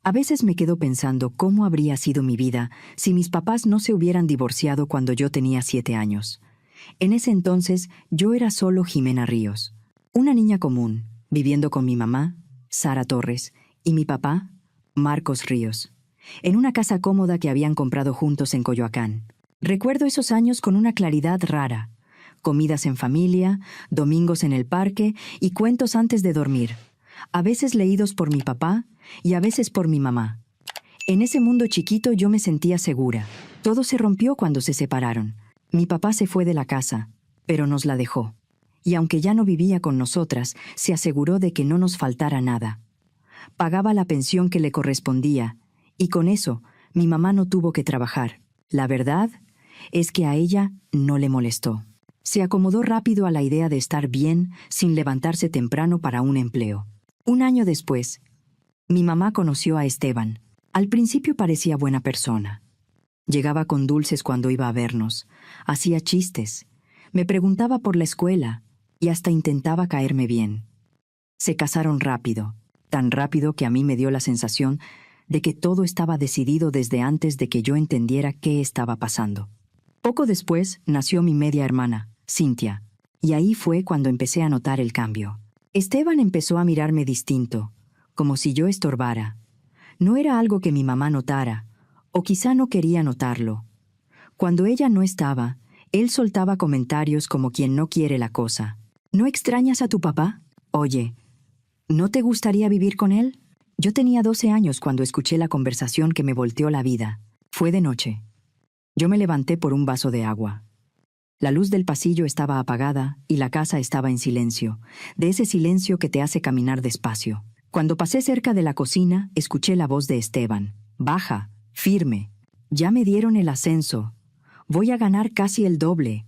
A veces me quedo pensando cómo habría sido mi vida si mis papás no se hubieran divorciado cuando yo tenía 7 años. En ese entonces yo era solo Jimena Ríos, una niña común, viviendo con mi mamá, Sara Torres, y mi papá, Marcos Ríos, en una casa cómoda que habían comprado juntos en Coyoacán. Recuerdo esos años con una claridad rara: comidas en familia, domingos en el parque y cuentos antes de dormir, a veces leídos por mi papá y a veces por mi mamá. En ese mundo chiquito yo me sentía segura. Todo se rompió cuando se separaron. Mi papá se fue de la casa, pero nos la dejó. Y aunque ya no vivía con nosotras, se aseguró de que no nos faltara nada. Pagaba la pensión que le correspondía, y con eso mi mamá no tuvo que trabajar. La verdad es que a ella no le molestó. Se acomodó rápido a la idea de estar bien sin levantarse temprano para un empleo. Un año después, mi mamá conoció a Esteban. Al principio parecía buena persona. Llegaba con dulces cuando iba a vernos, hacía chistes, me preguntaba por la escuela y hasta intentaba caerme bien. Se casaron rápido, tan rápido que a mí me dio la sensación de que todo estaba decidido desde antes de que yo entendiera qué estaba pasando. Poco después nació mi media hermana, Cintia, y ahí fue cuando empecé a notar el cambio. Esteban empezó a mirarme distinto, como si yo estorbara. No era algo que mi mamá notara, o quizá no quería notarlo. Cuando ella no estaba, él soltaba comentarios como quien no quiere la cosa. ¿No extrañas a tu papá? Oye, ¿no te gustaría vivir con él? Yo tenía 12 años cuando escuché la conversación que me volteó la vida. Fue de noche. Yo me levanté por un vaso de agua. La luz del pasillo estaba apagada y la casa estaba en silencio, de ese silencio que te hace caminar despacio. Cuando pasé cerca de la cocina, escuché la voz de Esteban. Baja, firme. Ya me dieron el ascenso. Voy a ganar casi el doble.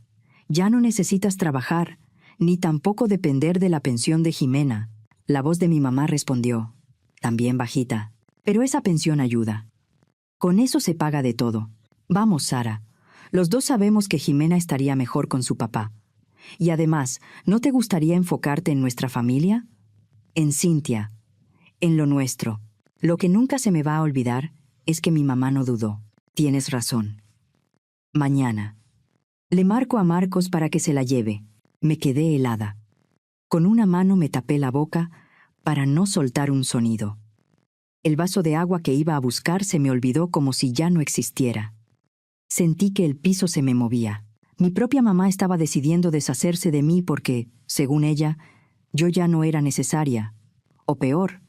Ya no necesitas trabajar, ni tampoco depender de la pensión de Jimena. La voz de mi mamá respondió, también bajita. Pero esa pensión ayuda. Con eso se paga de todo. Vamos, Sara. Los dos sabemos que Jimena estaría mejor con su papá. Y además, ¿no te gustaría enfocarte en nuestra familia? En Cintia. En lo nuestro. Lo que nunca se me va a olvidar es que mi mamá no dudó. Tienes razón. Mañana. Le marco a Marcos para que se la lleve. Me quedé helada. Con una mano me tapé la boca para no soltar un sonido. El vaso de agua que iba a buscar se me olvidó como si ya no existiera. Sentí que el piso se me movía. Mi propia mamá estaba decidiendo deshacerse de mí porque, según ella, yo ya no era necesaria. O peor,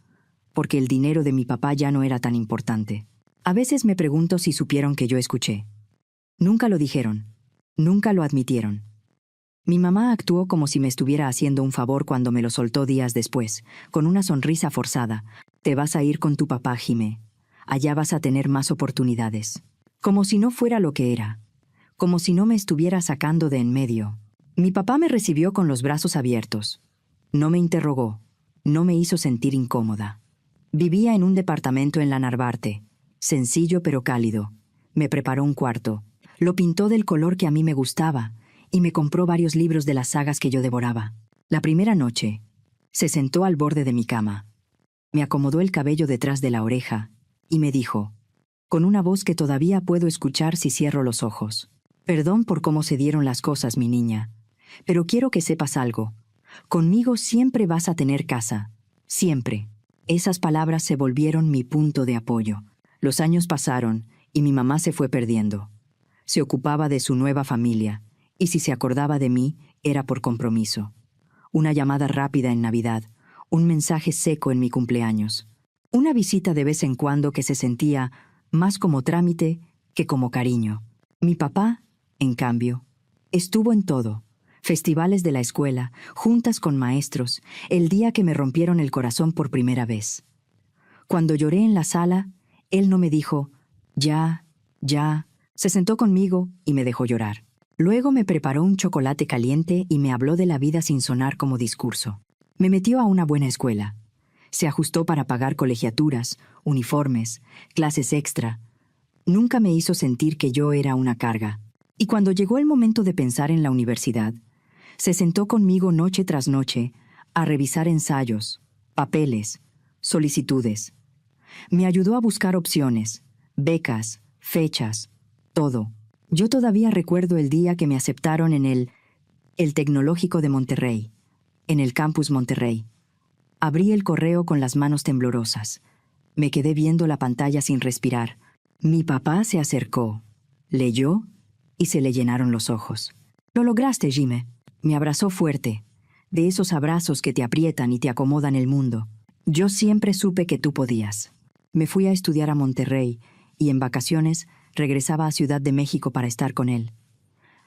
porque el dinero de mi papá ya no era tan importante. A veces me pregunto si supieron que yo escuché. Nunca lo dijeron. Nunca lo admitieron. Mi mamá actuó como si me estuviera haciendo un favor cuando me lo soltó días después, con una sonrisa forzada. Te vas a ir con tu papá, Jimé. Allá vas a tener más oportunidades. Como si no fuera lo que era. Como si no me estuviera sacando de en medio. Mi papá me recibió con los brazos abiertos. No me interrogó. No me hizo sentir incómoda. Vivía en un departamento en la Narvarte. Sencillo pero cálido. Me preparó un cuarto. Lo pintó del color que a mí me gustaba y me compró varios libros de las sagas que yo devoraba. La primera noche, se sentó al borde de mi cama. Me acomodó el cabello detrás de la oreja y me dijo, con una voz que todavía puedo escuchar si cierro los ojos: perdón por cómo se dieron las cosas, mi niña, pero quiero que sepas algo. Conmigo siempre vas a tener casa. Siempre. Esas palabras se volvieron mi punto de apoyo. Los años pasaron y mi mamá se fue perdiendo. Se ocupaba de su nueva familia, y si se acordaba de mí, era por compromiso. Una llamada rápida en Navidad, un mensaje seco en mi cumpleaños, una visita de vez en cuando que se sentía más como trámite que como cariño. Mi papá, en cambio, estuvo en todo. Festivales de la escuela, juntas con maestros, el día que me rompieron el corazón por primera vez. Cuando lloré en la sala, él no me dijo, ya, se sentó conmigo y me dejó llorar. Luego me preparó un chocolate caliente y me habló de la vida sin sonar como discurso. Me metió a una buena escuela. Se ajustó para pagar colegiaturas, uniformes, clases extra. Nunca me hizo sentir que yo era una carga. Y cuando llegó el momento de pensar en la universidad, se sentó conmigo noche tras noche a revisar ensayos, papeles, solicitudes. Me ayudó a buscar opciones, becas, fechas, todo. Yo todavía recuerdo el día que me aceptaron en el Tecnológico de Monterrey, en el Campus Monterrey. Abrí el correo con las manos temblorosas. Me quedé viendo la pantalla sin respirar. Mi papá se acercó, leyó y se le llenaron los ojos. «Lo lograste, Jime». Me abrazó fuerte, de esos abrazos que te aprietan y te acomodan el mundo. Yo siempre supe que tú podías. Me fui a estudiar a Monterrey y en vacaciones regresaba a Ciudad de México para estar con él.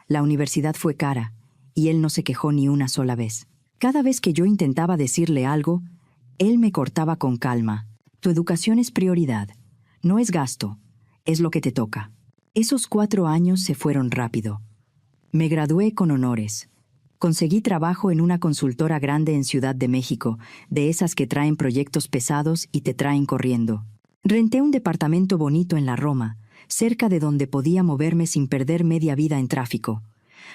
La universidad fue cara y él no se quejó ni una sola vez. Cada vez que yo intentaba decirle algo, él me cortaba con calma. Tu educación es prioridad, no es gasto, es lo que te toca. Esos 4 años se fueron rápido. Me gradué con honores. Conseguí trabajo en una consultora grande en Ciudad de México, de esas que traen proyectos pesados y te traen corriendo. Renté un departamento bonito en la Roma, cerca de donde podía moverme sin perder media vida en tráfico.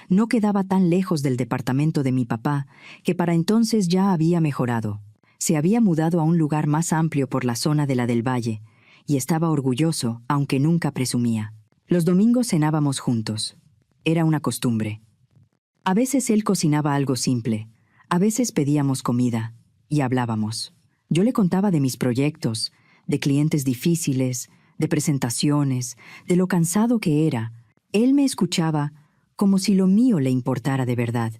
No quedaba tan lejos del departamento de mi papá, que para entonces ya había mejorado. Se había mudado a un lugar más amplio por la zona de la del Valle, y estaba orgulloso, aunque nunca presumía. Los domingos cenábamos juntos. Era una costumbre. A veces él cocinaba algo simple, a veces pedíamos comida, y hablábamos. Yo le contaba de mis proyectos, de clientes difíciles, de presentaciones, de lo cansado que era. Él me escuchaba como si lo mío le importara de verdad.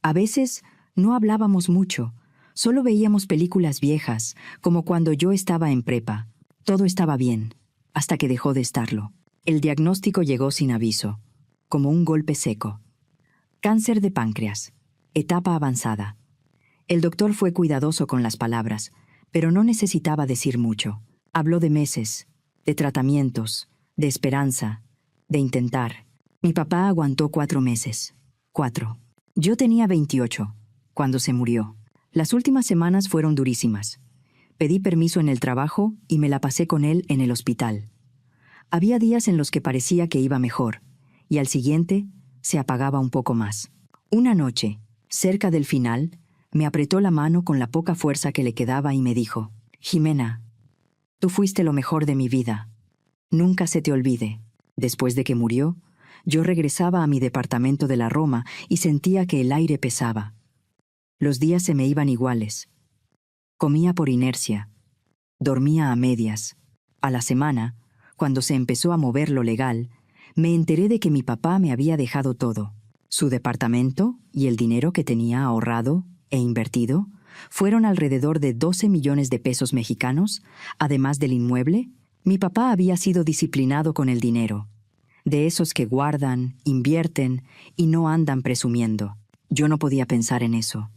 A veces no hablábamos mucho, solo veíamos películas viejas, como cuando yo estaba en prepa. Todo estaba bien, hasta que dejó de estarlo. El diagnóstico llegó sin aviso, como un golpe seco. Cáncer de páncreas, etapa avanzada. El doctor fue cuidadoso con las palabras, pero no necesitaba decir mucho. Habló de meses, de tratamientos, de esperanza, de intentar. Mi papá aguantó 4 meses. 4. Yo tenía 28, cuando se murió. Las últimas semanas fueron durísimas. Pedí permiso en el trabajo y me la pasé con él en el hospital. Había días en los que parecía que iba mejor, y al siguiente se apagaba un poco más. Una noche, cerca del final, me apretó la mano con la poca fuerza que le quedaba y me dijo: «Jimena, tú fuiste lo mejor de mi vida. Nunca se te olvide». Después de que murió, yo regresaba a mi departamento de la Roma y sentía que el aire pesaba. Los días se me iban iguales. Comía por inercia. Dormía a medias. A la semana, cuando se empezó a mover lo legal, me enteré de que mi papá me había dejado todo. Su departamento y el dinero que tenía ahorrado e invertido fueron alrededor de 12 millones de pesos mexicanos, además del inmueble. Mi papá había sido disciplinado con el dinero, de esos que guardan, invierten y no andan presumiendo. Yo no podía pensar en eso.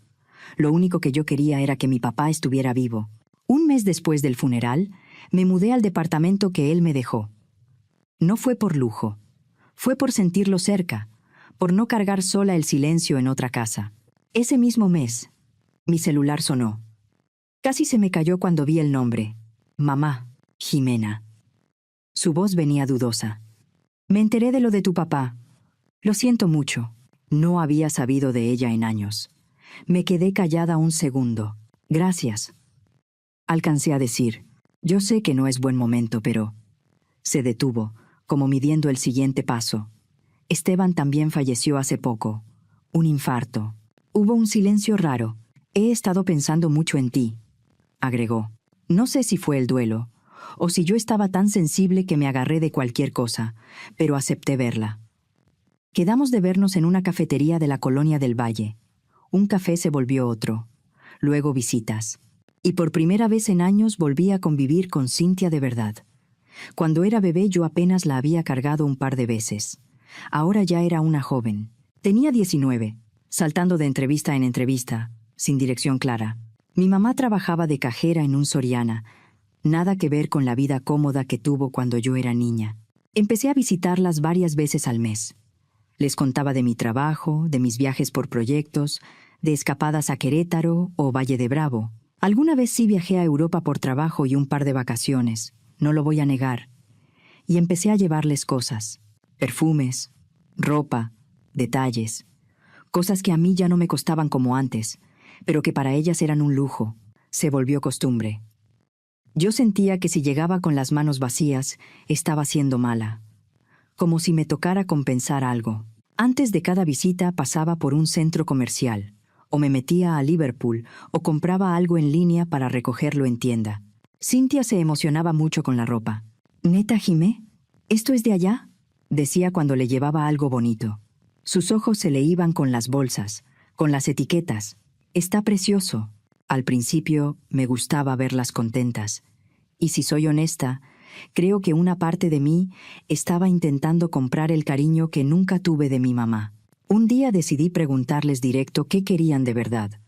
Lo único que yo quería era que mi papá estuviera vivo. Un mes después del funeral, me mudé al departamento que él me dejó. No fue por lujo, fue por sentirlo cerca, por no cargar sola el silencio en otra casa. Ese mismo mes, mi celular sonó. Casi se me cayó cuando vi el nombre. Mamá, Jimena. Su voz venía dudosa. «Me enteré de lo de tu papá. Lo siento mucho. No había sabido de ella en años». Me quedé callada un segundo. «Gracias». Alcancé a decir: «Yo sé que no es buen momento, pero...». Se detuvo, como midiendo el siguiente paso. «Esteban también falleció hace poco. Un infarto». Hubo un silencio raro. «He estado pensando mucho en ti», agregó. No sé si fue el duelo, o si yo estaba tan sensible que me agarré de cualquier cosa, pero acepté verla. Quedamos de vernos en una cafetería de la Colonia del Valle. Un café se volvió otro, luego visitas. Y por primera vez en años volví a convivir con Cintia de verdad. Cuando era bebé yo apenas la había cargado un par de veces. Ahora ya era una joven. Tenía 19, saltando de entrevista en entrevista, sin dirección clara. Mi mamá trabajaba de cajera en un Soriana. Nada que ver con la vida cómoda que tuvo cuando yo era niña. Empecé a visitarlas varias veces al mes. Les contaba de mi trabajo, de mis viajes por proyectos, de escapadas a Querétaro o Valle de Bravo. Alguna vez sí viajé a Europa por trabajo y un par de vacaciones, no lo voy a negar. Y empecé a llevarles cosas, perfumes, ropa, detalles, cosas que a mí ya no me costaban como antes, pero que para ellas eran un lujo. Se volvió costumbre. Yo sentía que si llegaba con las manos vacías, estaba siendo mala, como si me tocara compensar algo. Antes de cada visita pasaba por un centro comercial, o me metía a Liverpool, o compraba algo en línea para recogerlo en tienda. Cynthia se emocionaba mucho con la ropa. «¿Neta, Jimé? ¿Esto es de allá?», decía cuando le llevaba algo bonito. Sus ojos se le iban con las bolsas, con las etiquetas. «Está precioso». Al principio me gustaba verlas contentas. Y si soy honesta, creo que una parte de mí estaba intentando comprar el cariño que nunca tuve de mi mamá. Un día decidí preguntarles directo qué querían de verdad,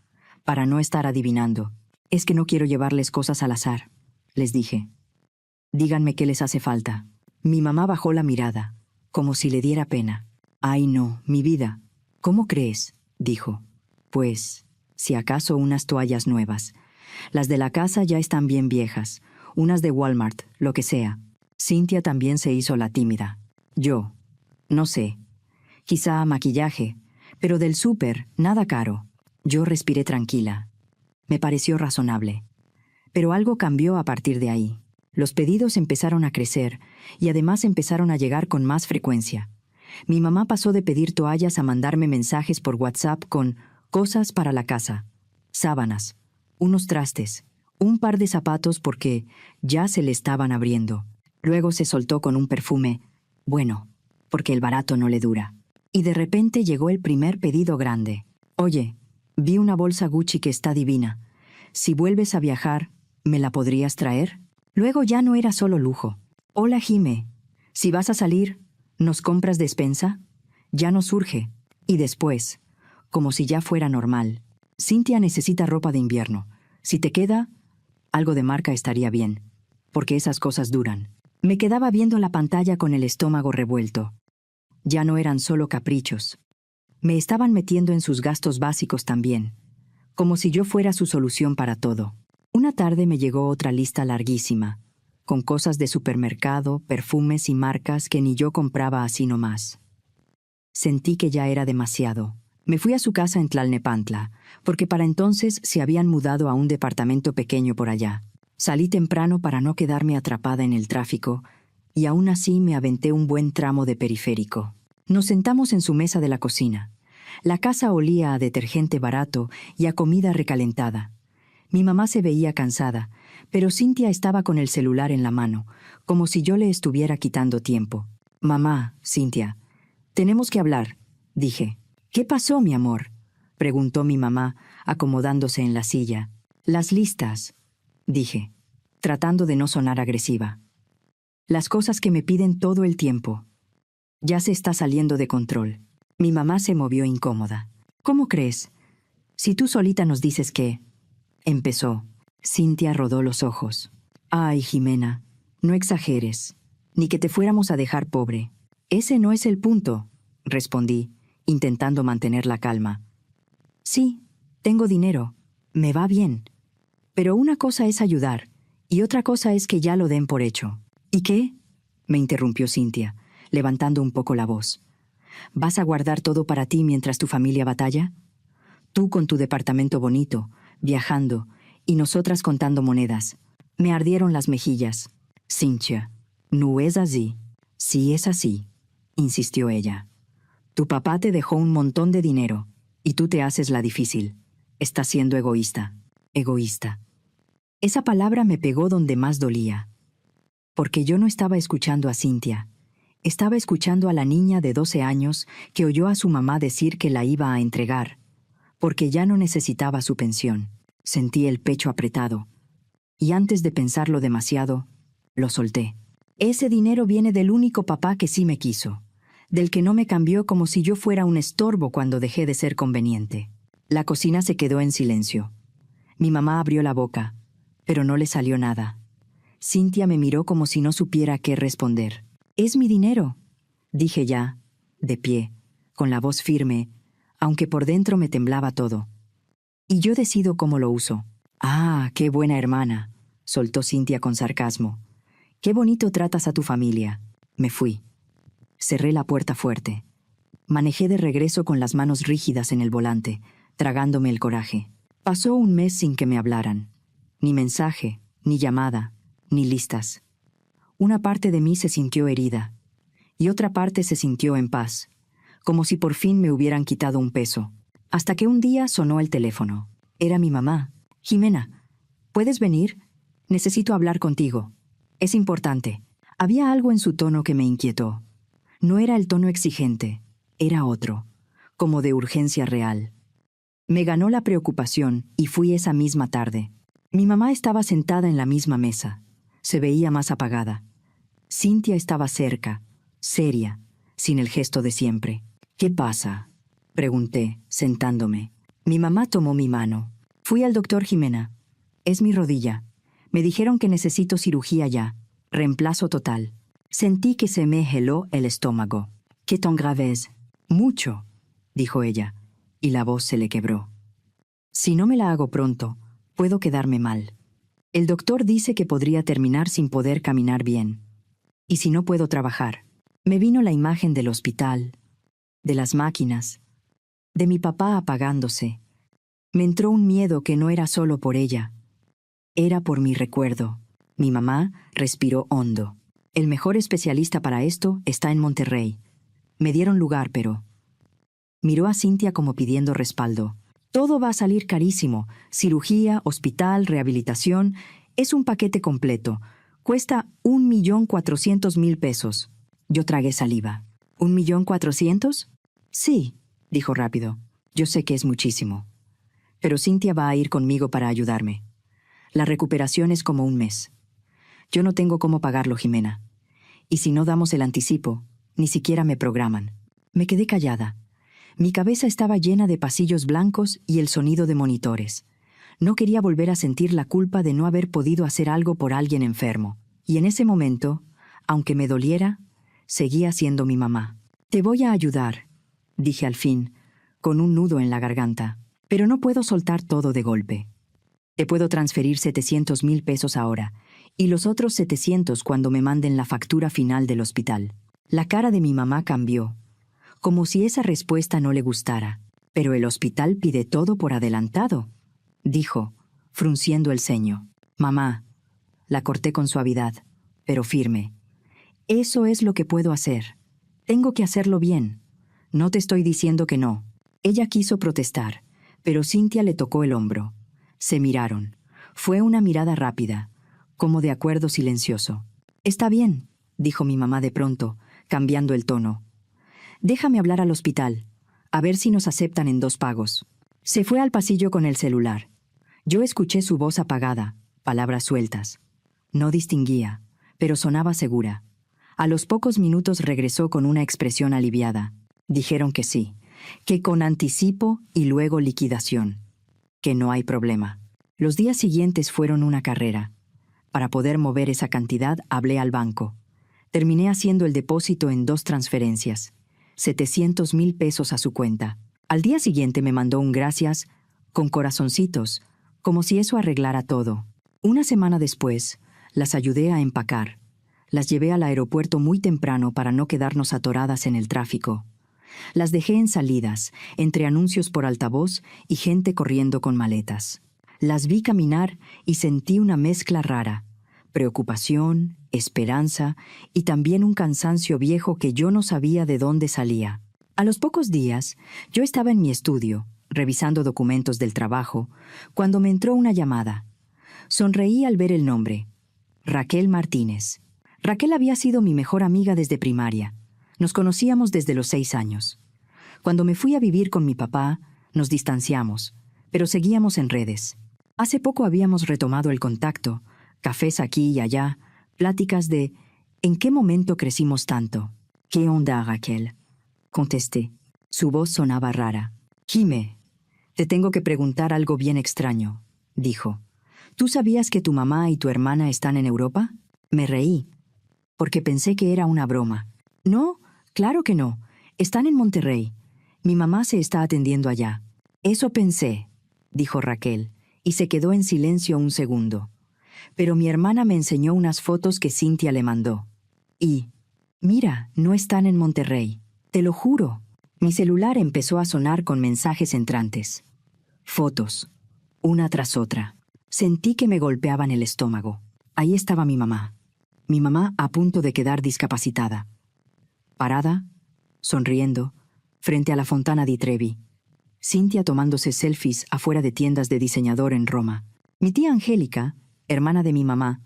para no estar adivinando. «Es que no quiero llevarles cosas al azar», les dije. «Díganme qué les hace falta». Mi mamá bajó la mirada, como si le diera pena. «Ay, no, mi vida». «¿Cómo crees?», dijo. «Pues, si acaso unas toallas nuevas. Las de la casa ya están bien viejas. Unas de Walmart, lo que sea». Cynthia también se hizo la tímida. Yo, no sé. Quizá maquillaje, pero del súper, nada caro. Yo respiré tranquila. Me pareció razonable. Pero algo cambió a partir de ahí. Los pedidos empezaron a crecer y además empezaron a llegar con más frecuencia. Mi mamá pasó de pedir toallas a mandarme mensajes por WhatsApp con cosas para la casa, sábanas, unos trastes, un par de zapatos porque ya se le estaban abriendo. Luego se soltó con un perfume, bueno, porque el barato no le dura. Y de repente llegó el primer pedido grande. «Oye, vi una bolsa Gucci que está divina. Si vuelves a viajar, ¿me la podrías traer?». Luego ya no era solo lujo. «Hola, Jime. Si vas a salir, ¿nos compras despensa?». Ya no surge. Y después, como si ya fuera normal. «Cynthia necesita ropa de invierno. Si te queda, algo de marca estaría bien, porque esas cosas duran». Me quedaba viendo la pantalla con el estómago revuelto. Ya no eran solo caprichos. Me estaban metiendo en sus gastos básicos también, como si yo fuera su solución para todo. Una tarde me llegó otra lista larguísima, con cosas de supermercado, perfumes y marcas que ni yo compraba así nomás. Sentí que ya era demasiado. Me fui a su casa en Tlalnepantla, porque para entonces se habían mudado a un departamento pequeño por allá. Salí temprano para no quedarme atrapada en el tráfico, y aún así me aventé un buen tramo de periférico. Nos sentamos en su mesa de la cocina. La casa olía a detergente barato y a comida recalentada. Mi mamá se veía cansada, pero Cynthia estaba con el celular en la mano, como si yo le estuviera quitando tiempo. «Mamá, Cynthia, tenemos que hablar», dije. «¿Qué pasó, mi amor?», preguntó mi mamá, acomodándose en la silla. «Las listas», dije, tratando de no sonar agresiva. «Las cosas que me piden todo el tiempo. Ya se está saliendo de control». Mi mamá se movió incómoda. «¿Cómo crees? Si tú solita nos dices que…», empezó. Cynthia rodó los ojos. «Ay, Jimena, no exageres. Ni que te fuéramos a dejar pobre». «Ese no es el punto», respondí, intentando mantener la calma. «Sí, tengo dinero. Me va bien. Pero una cosa es ayudar, y otra cosa es que ya lo den por hecho». «¿Y qué?», me interrumpió Cynthia, levantando un poco la voz. «¿Vas a guardar todo para ti mientras tu familia batalla? Tú con tu departamento bonito, viajando, y nosotras contando monedas». Me ardieron las mejillas. «Cynthia, no es así». «Sí es así», insistió ella. «Tu papá te dejó un montón de dinero, y tú te haces la difícil. Estás siendo egoísta». «Egoísta». Esa palabra me pegó donde más dolía. Porque yo no estaba escuchando a Cynthia. Estaba escuchando a la niña de 12 años que oyó a su mamá decir que la iba a entregar, porque ya no necesitaba su pensión. Sentí el pecho apretado, y antes de pensarlo demasiado, lo solté. Ese dinero viene del único papá que sí me quiso, del que no me cambió como si yo fuera un estorbo cuando dejé de ser conveniente. La cocina se quedó en silencio. Mi mamá abrió la boca, pero no le salió nada. Cynthia me miró como si no supiera qué responder. «Es mi dinero», dije ya, de pie, con la voz firme, aunque por dentro me temblaba todo. «Y yo decido cómo lo uso». «Ah, qué buena hermana», soltó Cynthia con sarcasmo. «Qué bonito tratas a tu familia». Me fui. Cerré la puerta fuerte. Manejé de regreso con las manos rígidas en el volante, tragándome el coraje. Pasó un mes sin que me hablaran. Ni mensaje, ni llamada, ni listas. Una parte de mí se sintió herida, y otra parte se sintió en paz, como si por fin me hubieran quitado un peso. Hasta que un día sonó el teléfono. Era mi mamá. «Jimena, ¿puedes venir? Necesito hablar contigo. Es importante». Había algo en su tono que me inquietó. No era el tono exigente, era otro, como de urgencia real. Me ganó la preocupación y fui esa misma tarde. Mi mamá estaba sentada en la misma mesa. Se veía más apagada. Cintia estaba cerca, seria, sin el gesto de siempre. «¿Qué pasa?», pregunté, sentándome. Mi mamá tomó mi mano. «Fui al doctor, Jimena. Es mi rodilla. Me dijeron que necesito cirugía ya. Reemplazo total». Sentí que se me heló el estómago. «¿Qué tan grave es?». «Mucho», dijo ella, y la voz se le quebró. «Si no me la hago pronto, puedo quedarme mal. El doctor dice que podría terminar sin poder caminar bien. Y si no puedo trabajar». Me vino la imagen del hospital, de las máquinas, de mi papá apagándose. Me entró un miedo que no era solo por ella. Era por mi recuerdo. Mi mamá respiró hondo. «El mejor especialista para esto está en Monterrey. Me dieron lugar, pero...». Miró a Cintia como pidiendo respaldo. «Todo va a salir carísimo. Cirugía, hospital, rehabilitación. Es un paquete completo. Cuesta 1.400.000 pesos». Yo tragué saliva. ¿1.400.000? Sí, dijo rápido. Yo sé que es muchísimo. Pero Cintia va a ir conmigo para ayudarme. La recuperación es como un mes. Yo no tengo cómo pagarlo, Jimena. Y si no damos el anticipo, ni siquiera me programan». Me quedé callada. Mi cabeza estaba llena de pasillos blancos y el sonido de monitores. No quería volver a sentir la culpa de no haber podido hacer algo por alguien enfermo. Y en ese momento, aunque me doliera, seguía siendo mi mamá. «Te voy a ayudar», dije al fin, con un nudo en la garganta. «Pero no puedo soltar todo de golpe. Te puedo transferir 700.000 pesos ahora, y los otros 700 cuando me manden la factura final del hospital». La cara de mi mamá cambió, como si esa respuesta no le gustara. «Pero el hospital pide todo por adelantado», dijo, frunciendo el ceño. «Mamá», la corté con suavidad, pero firme. «Eso es lo que puedo hacer. Tengo que hacerlo bien. No te estoy diciendo que no». Ella quiso protestar, pero Cintia le tocó el hombro. Se miraron. Fue una mirada rápida, como de acuerdo silencioso. «Está bien», dijo mi mamá de pronto, cambiando el tono. «Déjame hablar al hospital, a ver si nos aceptan en 2 pagos». Se fue al pasillo con el celular. Yo escuché su voz apagada, palabras sueltas. No distinguía, pero sonaba segura. A los pocos minutos regresó con una expresión aliviada. Dijeron que sí, que con anticipo y luego liquidación. Que no hay problema. Los días siguientes fueron una carrera. Para poder mover esa cantidad, hablé al banco. Terminé haciendo el depósito en 2 transferencias. 700.000 pesos a su cuenta. Al día siguiente me mandó un gracias, con corazoncitos, como si eso arreglara todo. Una semana después, las ayudé a empacar. Las llevé al aeropuerto muy temprano para no quedarnos atoradas en el tráfico. Las dejé en salidas, entre anuncios por altavoz y gente corriendo con maletas. Las vi caminar y sentí una mezcla rara: preocupación, esperanza y también un cansancio viejo que yo no sabía de dónde salía. A los pocos días, yo estaba en mi estudio, revisando documentos del trabajo, cuando me entró una llamada. Sonreí al ver el nombre: Raquel Martínez. Raquel había sido mi mejor amiga desde primaria. Nos conocíamos desde los 6 años. Cuando me fui a vivir con mi papá, nos distanciamos, pero seguíamos en redes. Hace poco habíamos retomado el contacto, cafés aquí y allá, pláticas de ¿en qué momento crecimos tanto? «¿Qué onda, Raquel?», contesté. Su voz sonaba rara. «Jime, te tengo que preguntar algo bien extraño», dijo. «¿Tú sabías que tu mamá y tu hermana están en Europa?». Me reí, porque pensé que era una broma. «No, claro que no. Están en Monterrey. Mi mamá se está atendiendo allá». «Eso pensé», dijo Raquel, y se quedó en silencio un segundo. Pero mi hermana me enseñó unas fotos que Cintia le mandó. Y, «Mira, no están en Monterrey. Te lo juro». Mi celular empezó a sonar con mensajes entrantes. Fotos, una tras otra. Sentí que me golpeaban el estómago. Ahí estaba mi mamá a punto de quedar discapacitada, parada, sonriendo, frente a la Fontana di Trevi. Cintia tomándose selfies afuera de tiendas de diseñador en Roma. Mi tía Angélica, hermana de mi mamá,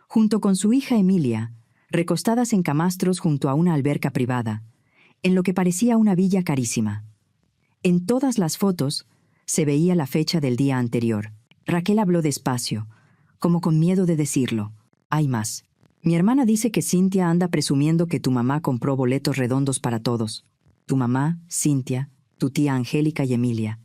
junto con su hija Emilia, recostadas en camastros junto a una alberca privada, en lo que parecía una villa carísima. En todas las fotos se veía la fecha del día anterior. Raquel habló despacio, como con miedo de decirlo. Hay más. Mi hermana dice que Cintia anda presumiendo que tu mamá compró boletos redondos para todos. Tu mamá, Cintia, tu tía Angélica y Emilia.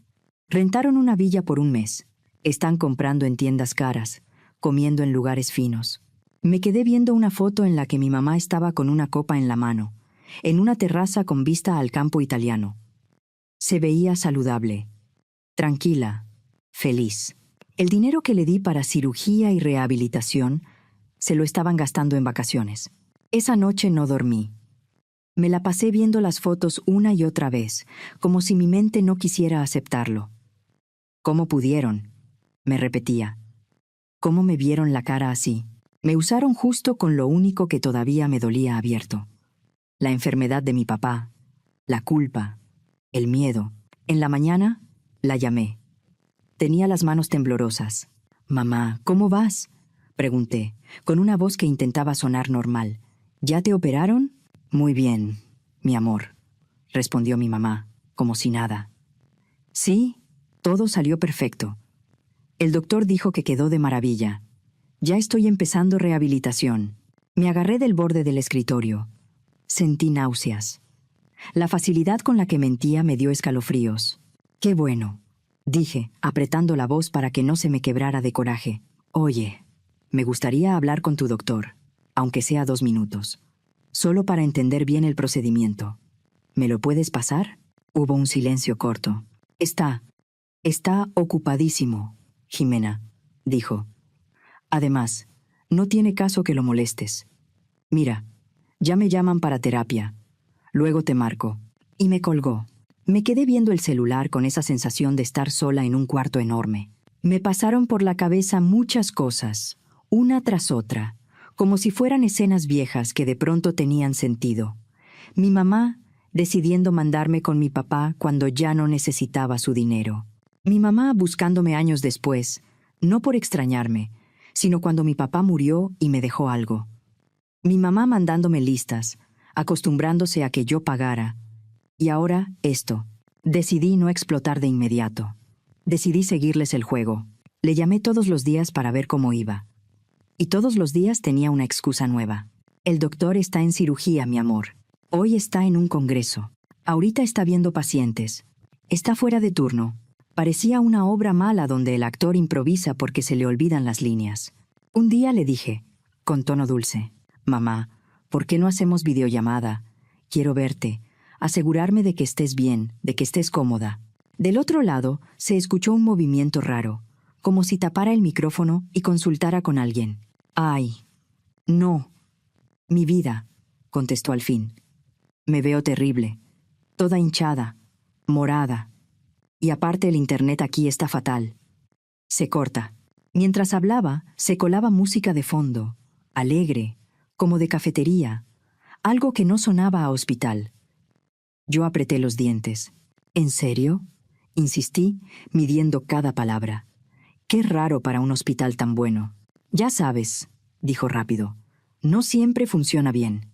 Rentaron una villa por un mes. Están comprando en tiendas caras, comiendo en lugares finos. Me quedé viendo una foto en la que mi mamá estaba con una copa en la mano, en una terraza con vista al campo italiano. Se veía saludable, tranquila, feliz. El dinero que le di para cirugía y rehabilitación se lo estaban gastando en vacaciones. Esa noche no dormí. Me la pasé viendo las fotos una y otra vez, como si mi mente no quisiera aceptarlo. ¿Cómo pudieron?, me repetía. ¿Cómo me vieron la cara así? Me usaron justo con lo único que todavía me dolía abierto. La enfermedad de mi papá, la culpa, el miedo. En la mañana, la llamé. Tenía las manos temblorosas. «Mamá, ¿cómo vas?», pregunté, con una voz que intentaba sonar normal. «¿Ya te operaron?». «Muy bien, mi amor», respondió mi mamá, como si nada. «Sí, todo salió perfecto. El doctor dijo que quedó de maravilla. Ya estoy empezando rehabilitación». Me agarré del borde del escritorio. Sentí náuseas. La facilidad con la que mentía me dio escalofríos. «Qué bueno», dije, apretando la voz para que no se me quebrara de coraje. «Oye, me gustaría hablar con tu doctor, aunque sea 2 minutos, solo para entender bien el procedimiento. ¿Me lo puedes pasar?». Hubo un silencio corto. Está ocupadísimo, Jimena», dijo. «Además, no tiene caso que lo molestes. Mira, ya me llaman para terapia. Luego te marco». Y me colgó. Me quedé viendo el celular con esa sensación de estar sola en un cuarto enorme. Me pasaron por la cabeza muchas cosas, una tras otra, como si fueran escenas viejas que de pronto tenían sentido. Mi mamá decidiendo mandarme con mi papá cuando ya no necesitaba su dinero. Mi mamá buscándome años después, no por extrañarme, sino cuando mi papá murió y me dejó algo. Mi mamá mandándome listas, acostumbrándose a que yo pagara. Y ahora esto. Decidí no explotar de inmediato. Decidí seguirles el juego. Le llamé todos los días para ver cómo iba. Y todos los días tenía una excusa nueva. «El doctor está en cirugía, mi amor. Hoy está en un congreso. Ahorita está viendo pacientes. Está fuera de turno». Parecía una obra mala donde el actor improvisa porque se le olvidan las líneas. Un día le dije, con tono dulce: «Mamá, ¿por qué no hacemos videollamada? Quiero verte, asegurarme de que estés bien, de que estés cómoda». Del otro lado se escuchó un movimiento raro, como si tapara el micrófono y consultara con alguien. «Ay, no, mi vida», contestó al fin. «Me veo terrible, toda hinchada, morada. Y aparte el internet aquí está fatal». Se corta. Mientras hablaba, se colaba música de fondo, alegre, como de cafetería, algo que no sonaba a hospital. Yo apreté los dientes. «¿En serio?», insistí, midiendo cada palabra. «Qué raro para un hospital tan bueno». «Ya sabes», dijo rápido, «no siempre funciona bien».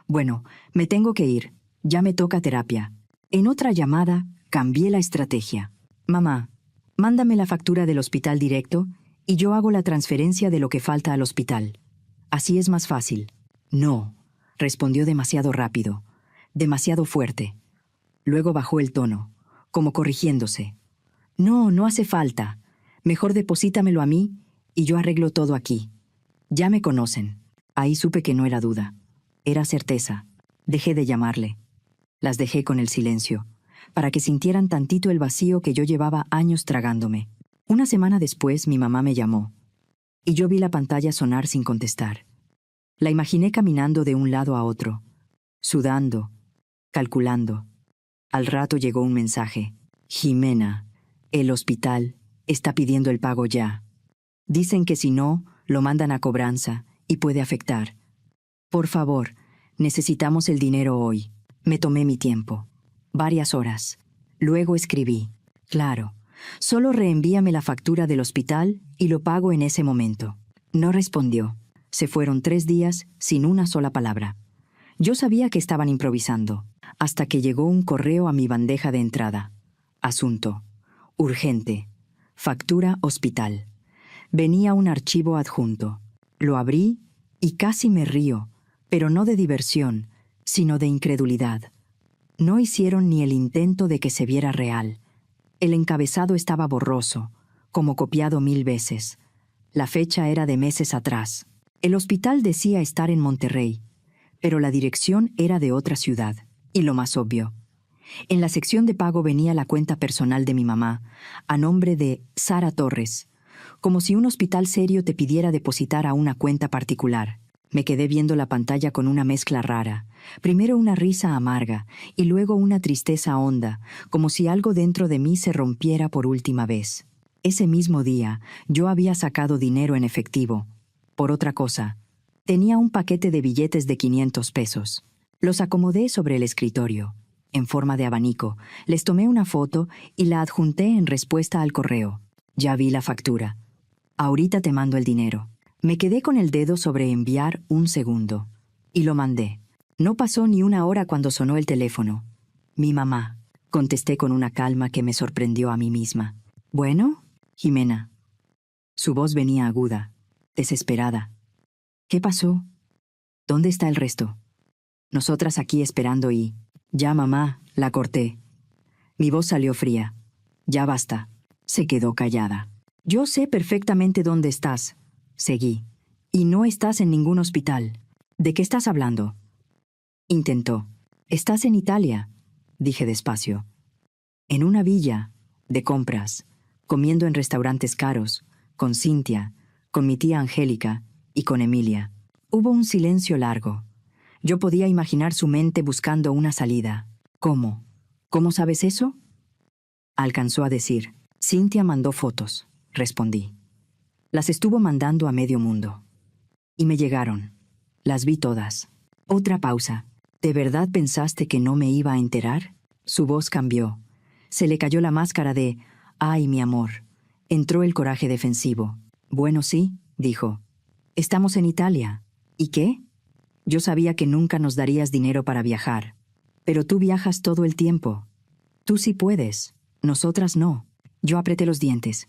«Bueno, me tengo que ir. Ya me toca terapia». En otra llamada, cambié la estrategia. «Mamá, mándame la factura del hospital directo y yo hago la transferencia de lo que falta al hospital. Así es más fácil». «No», respondió demasiado rápido, demasiado fuerte. Luego bajó el tono, como corrigiéndose. «No, no hace falta. Mejor deposítamelo a mí y yo arreglo todo aquí. Ya me conocen». Ahí supe que no era duda. Era certeza. Dejé de llamarle. Las dejé con el silencio, para que sintieran tantito el vacío que yo llevaba años tragándome. Una semana después mi mamá me llamó, y yo vi la pantalla sonar sin contestar. La imaginé caminando de un lado a otro, sudando, calculando. Al rato llegó un mensaje. «Jimena, el hospital está pidiendo el pago ya. Dicen que si no, lo mandan a cobranza y puede afectar. Por favor, necesitamos el dinero hoy. Me tomé mi tiempo. Varias horas. Luego escribí. Claro, solo reenvíame la factura del hospital y lo pago en ese momento. No respondió. Se fueron 3 días sin una sola palabra. Yo sabía que estaban improvisando, hasta que llegó un correo a mi bandeja de entrada. Asunto. Urgente. Factura hospital. Venía un archivo adjunto. Lo abrí y casi me río, pero no de diversión, sino de incredulidad. No hicieron ni el intento de que se viera real. El encabezado estaba borroso, como copiado 1000 veces. La fecha era de meses atrás. El hospital decía estar en Monterrey, pero la dirección era de otra ciudad. Y lo más obvio, en la sección de pago venía la cuenta personal de mi mamá, a nombre de Sara Torres, como si un hospital serio te pidiera depositar a una cuenta particular. Me quedé viendo la pantalla con una mezcla rara. Primero una risa amarga y luego una tristeza honda, como si algo dentro de mí se rompiera por última vez. Ese mismo día, yo había sacado dinero en efectivo. Por otra cosa, tenía un paquete de billetes de 500 pesos. Los acomodé sobre el escritorio, en forma de abanico. Les tomé una foto y la adjunté en respuesta al correo. Ya vi la factura. Ahorita te mando el dinero. Me quedé con el dedo sobre enviar un segundo. Y lo mandé. No pasó ni una hora cuando sonó el teléfono. Mi mamá. Contesté con una calma que me sorprendió a mí misma. ¿Bueno, Jimena? Su voz venía aguda, desesperada. ¿Qué pasó? ¿Dónde está el resto? Nosotras aquí esperando y... Ya, mamá, la corté. Mi voz salió fría. Ya basta. Se quedó callada. Yo sé perfectamente dónde estás. Seguí. Y no estás en ningún hospital. ¿De qué estás hablando? Intentó. Estás en Italia, dije despacio. En una villa, de compras, comiendo en restaurantes caros, con Cintia, con mi tía Angélica y con Emilia. Hubo un silencio largo. Yo podía imaginar su mente buscando una salida. ¿Cómo? ¿Cómo sabes eso? Alcanzó a decir. Cintia mandó fotos, respondí. Las estuvo mandando a medio mundo. Y me llegaron. Las vi todas. Otra pausa. ¿De verdad pensaste que no me iba a enterar? Su voz cambió. Se le cayó la máscara de «Ay, mi amor». Entró el coraje defensivo. «Bueno, sí», dijo. «Estamos en Italia. ¿Y qué? Yo sabía que nunca nos darías dinero para viajar. Pero tú viajas todo el tiempo. Tú sí puedes. Nosotras no». Yo apreté los dientes.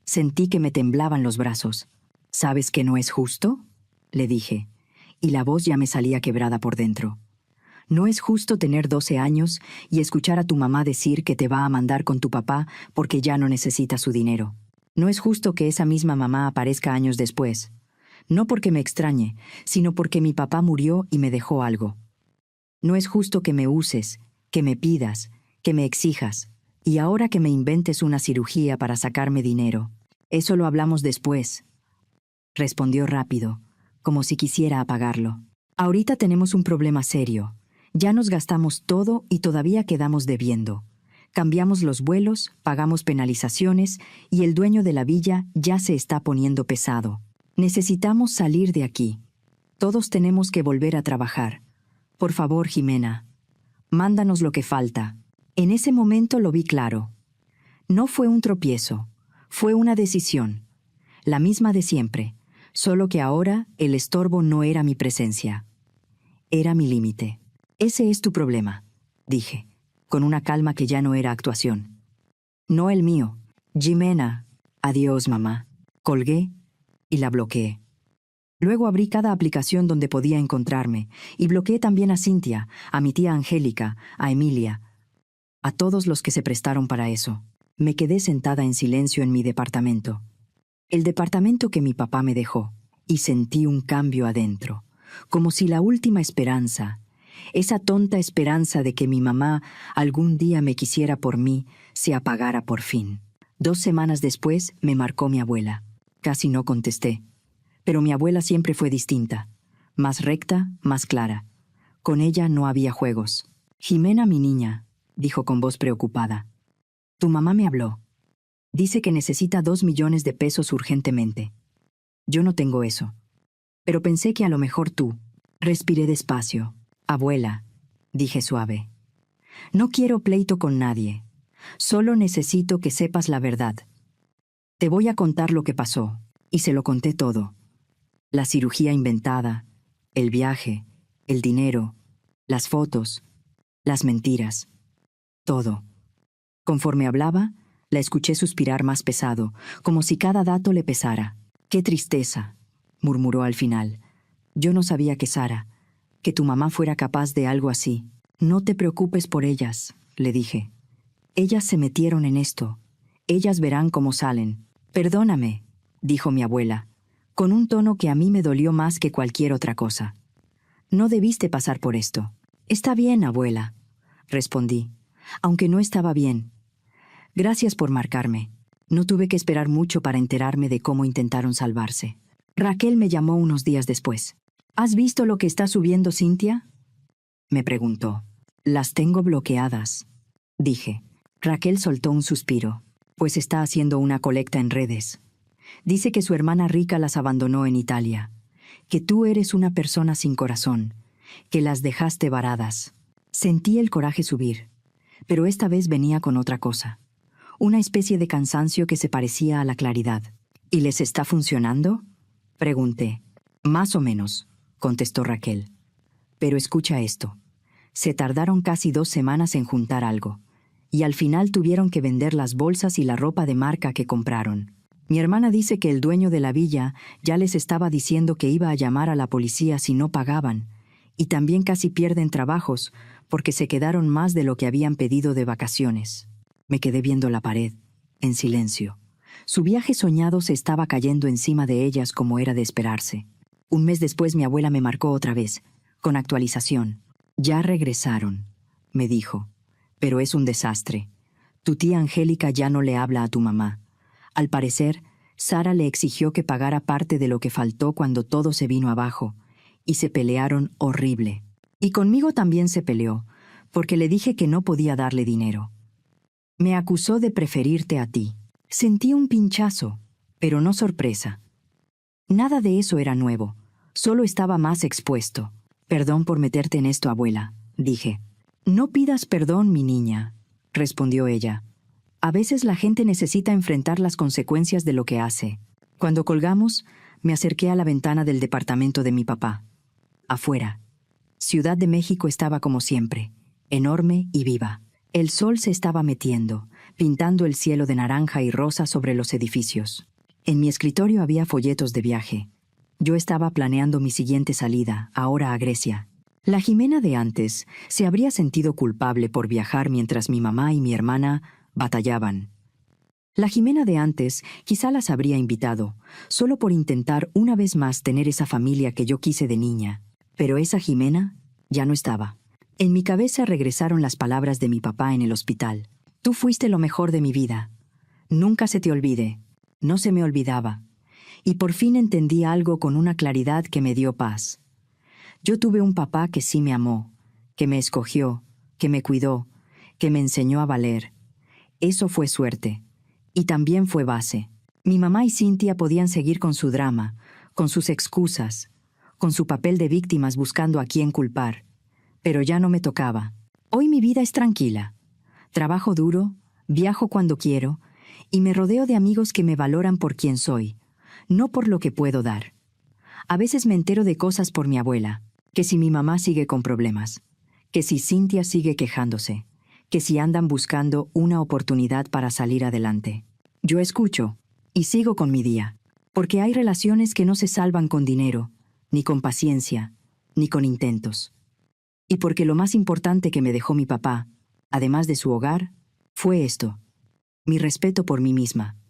Sentí que me temblaban los brazos. «¿Sabes que no es justo?», le dije, y la voz ya me salía quebrada por dentro. «No es justo tener 12 años y escuchar a tu mamá decir que te va a mandar con tu papá porque ya no necesita su dinero. No es justo que esa misma mamá aparezca años después. No porque me extrañe, sino porque mi papá murió y me dejó algo. No es justo que me uses, que me pidas, que me exijas, y ahora que me inventes una cirugía para sacarme dinero. Eso lo hablamos después», respondió rápido, como si quisiera apagarlo. «Ahorita tenemos un problema serio. Ya nos gastamos todo y todavía quedamos debiendo. Cambiamos los vuelos, pagamos penalizaciones y el dueño de la villa ya se está poniendo pesado. Necesitamos salir de aquí. Todos tenemos que volver a trabajar. Por favor, Jimena, mándanos lo que falta». En ese momento lo vi claro. No fue un tropiezo, fue una decisión. La misma de siempre, solo que ahora el estorbo no era mi presencia. Era mi límite. «Ese es tu problema», dije, con una calma que ya no era actuación. «No el mío. Jimena». «Adiós, mamá». Colgué y la bloqueé. Luego abrí cada aplicación donde podía encontrarme y bloqueé también a Cintia, a mi tía Angélica, a Emilia, a todos los que se prestaron para eso. Me quedé sentada en silencio en mi departamento. El departamento que mi papá me dejó, y sentí un cambio adentro, como si la última esperanza, esa tonta esperanza de que mi mamá algún día me quisiera por mí, se apagara por fin. 2 semanas después me marcó mi abuela. Casi no contesté, pero mi abuela siempre fue distinta, más recta, más clara. Con ella no había juegos. «Jimena, mi niña», dijo con voz preocupada. «Tu mamá me habló. Dice que necesita 2 millones de pesos urgentemente». Yo no tengo eso. Pero pensé que a lo mejor tú. Respiré despacio. Abuela, dije suave. No quiero pleito con nadie. Solo necesito que sepas la verdad. Te voy a contar lo que pasó. Y se lo conté todo. La cirugía inventada, el viaje, el dinero, las fotos, las mentiras. Todo. Conforme hablaba, la escuché suspirar más pesado, como si cada dato le pesara. «Qué tristeza», murmuró al final. «Yo no sabía que Sara, que tu mamá fuera capaz de algo así. No te preocupes por ellas», le dije. «Ellas se metieron en esto. Ellas verán cómo salen». «Perdóname», dijo mi abuela, con un tono que a mí me dolió más que cualquier otra cosa. «No debiste pasar por esto». «Está bien, abuela», respondí, aunque no estaba bien. «Gracias por marcarme. No tuve que esperar mucho para enterarme de cómo intentaron salvarse». Raquel me llamó unos días después. «¿Has visto lo que está subiendo Cintia?», me preguntó. «Las tengo bloqueadas», dije. Raquel soltó un suspiro, pues está haciendo una colecta en redes. Dice que su hermana rica las abandonó en Italia, que tú eres una persona sin corazón, que las dejaste varadas. Sentí el coraje subir, pero esta vez venía con otra cosa. Una especie de cansancio que se parecía a la claridad. «¿Y les está funcionando?», pregunté. «Más o menos», contestó Raquel. «Pero escucha esto. Se tardaron casi 2 semanas en juntar algo, y al final tuvieron que vender las bolsas y la ropa de marca que compraron. Mi hermana dice que el dueño de la villa ya les estaba diciendo que iba a llamar a la policía si no pagaban, y también casi pierden trabajos porque se quedaron más de lo que habían pedido de vacaciones». Me quedé viendo la pared, en silencio. Su viaje soñado se estaba cayendo encima de ellas como era de esperarse. Un mes después mi abuela me marcó otra vez, con actualización. «Ya regresaron», me dijo, «pero es un desastre. Tu tía Angélica ya no le habla a tu mamá. Al parecer, Sara le exigió que pagara parte de lo que faltó cuando todo se vino abajo, y se pelearon horrible. Y conmigo también se peleó, porque le dije que no podía darle dinero. Me acusó de preferirte a ti. Sentí un pinchazo, pero no sorpresa. Nada de eso era nuevo, solo estaba más expuesto. «Perdón por meterte en esto, abuela», dije. «No pidas perdón, mi niña», respondió ella. «A veces la gente necesita enfrentar las consecuencias de lo que hace». Cuando colgamos, me acerqué a la ventana del departamento de mi papá. Afuera, Ciudad de México estaba como siempre, enorme y viva. El sol se estaba metiendo, pintando el cielo de naranja y rosa sobre los edificios. En mi escritorio había folletos de viaje. Yo estaba planeando mi siguiente salida, ahora a Grecia. La Jimena de antes se habría sentido culpable por viajar mientras mi mamá y mi hermana batallaban. La Jimena de antes quizá las habría invitado, solo por intentar una vez más tener esa familia que yo quise de niña. Pero esa Jimena ya no estaba. En mi cabeza regresaron las palabras de mi papá en el hospital. «Tú fuiste lo mejor de mi vida. Nunca se te olvide». No se me olvidaba. Y por fin entendí algo con una claridad que me dio paz. Yo tuve un papá que sí me amó, que me escogió, que me cuidó, que me enseñó a valer. Eso fue suerte. Y también fue base. Mi mamá y Cintia podían seguir con su drama, con sus excusas, con su papel de víctimas buscando a quién culpar. Pero ya no me tocaba. Hoy mi vida es tranquila. Trabajo duro, viajo cuando quiero, y me rodeo de amigos que me valoran por quien soy, no por lo que puedo dar. A veces me entero de cosas por mi abuela, que si mi mamá sigue con problemas, que si Cintia sigue quejándose, que si andan buscando una oportunidad para salir adelante. Yo escucho y sigo con mi día, porque hay relaciones que no se salvan con dinero, ni con paciencia, ni con intentos. Y porque lo más importante que me dejó mi papá, además de su hogar, fue esto: mi respeto por mí misma.